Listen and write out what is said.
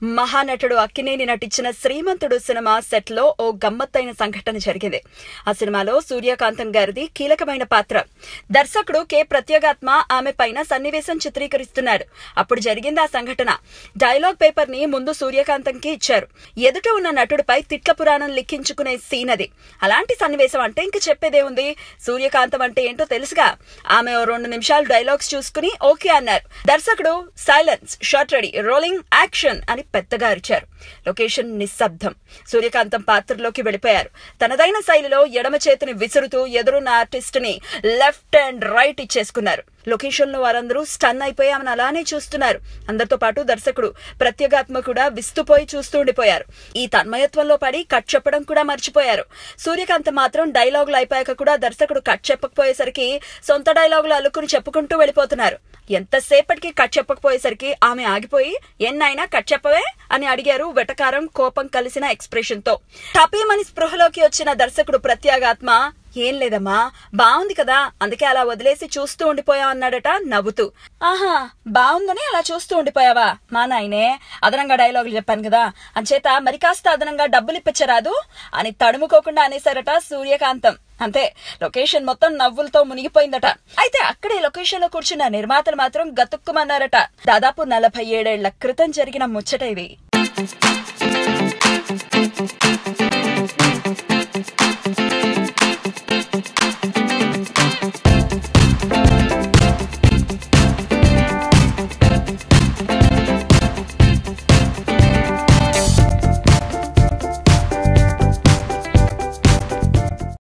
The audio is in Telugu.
మహానటుడు అక్కినేని నటించిన శ్రీమంతుడు సినిమా సెట్ లో ఓ గమ్మత్తైన సంఘటన జరిగింది. ఆ సినిమాలో సూర్యకాంతం గారిది కీలకమైన పాత్ర. దర్శకుడు కె ప్రత్యేగాత్మ ఆమె పైన సన్నివేశం చిత్రీకరిస్తున్నారు. అప్పుడు జరిగింది ఆ సంఘటన. డైలాగ్ పేపర్ ని ముందు సూర్యకాంతంకి ఇచ్చారు. ఎదుట ఉన్న నటుడిపై తిట్ల పురాణం లిఖించుకునే సీన్ అది. అలాంటి సన్నివేశం అంటే ఇంక చెప్పేదే ఉంది. సూర్యకాంతం అంటే ఏంటో తెలుసుగా. ఆమె 2 నిమిషాలు డైలాగ్స్ చూసుకుని ఓకే అన్నారు. దర్శకుడు silence, shot ready, rolling, action అని పెద్దగా అరిచారు. లొకేషన్ నిశ్శబ్దం. సూర్యకాంతం పాత్రలోకి వెళ్లిపోయారు. తనదైన శైలిలో ఎడమ చేతిని విసురుతూ ఎదురున్న ఆర్టిస్ట్ ని లెఫ్ట్ అండ్ రైట్ ఇచ్చేసుకున్నారు. లొకేషన్ లో వారందరూ స్టన్ అయిపోయి ఆమెను అలానే చూస్తున్నారు. అందరితో పాటు దర్శకుడు ప్రత్యేగాత్మ కూడా విస్తుపోయి చూస్తూ ఉండిపోయారు. ఈ తన్మయత్వంలో పడి కట్ చెప్పడం కూడా మర్చిపోయారు. సూర్యకాంతం మాత్రం డైలాగులు అయిపోయాక కూడా దర్శకుడు కట్ చెప్పకపోయేసరికి సొంత డైలాగులు అల్లుకుని చెప్పుకుంటూ వెళ్లిపోతున్నారు. ఎంతసేపటికి కట్ చెప్పకపోయేసరికి ఆమె ఆగిపోయి ఎన్నైనా కట్ చెప్పవే అని అడిగారు వెటకారం, కోపం కలిసిన ఎక్స్ప్రెషన్ తో. టపీమని స్పృహలోకి వచ్చిన దర్శకుడు ప్రత్యేగాత్మ, ఏం లేదమ్మా, బాగుంది కదా, అందుకే అలా వదిలేసి చూస్తూ ఉండిపోయావు అన్నాడట నవ్వుతూ. ఆహా, బాగుందని అలా చూస్తూ ఉండిపోయావా? మా నాయనే, అదనంగా డైలాగులు చెప్పాను కదా, అంచేత మరి కాస్త అదనంగా డబ్బులు ఇప్పించరాదు అని తడుముకోకుండా అనేశారట సూర్యకాంతం. అంతే, లొకేషన్ మొత్తం నవ్వులతో మునిగిపోయిందట. అయితే అక్కడే లొకేషన్ లో కూర్చున్న నిర్మాతలు మాత్రం గతుక్కుమన్నారట. దాదాపు 47 ఏళ్ల క్రితం జరిగిన ముచ్చట ఇది.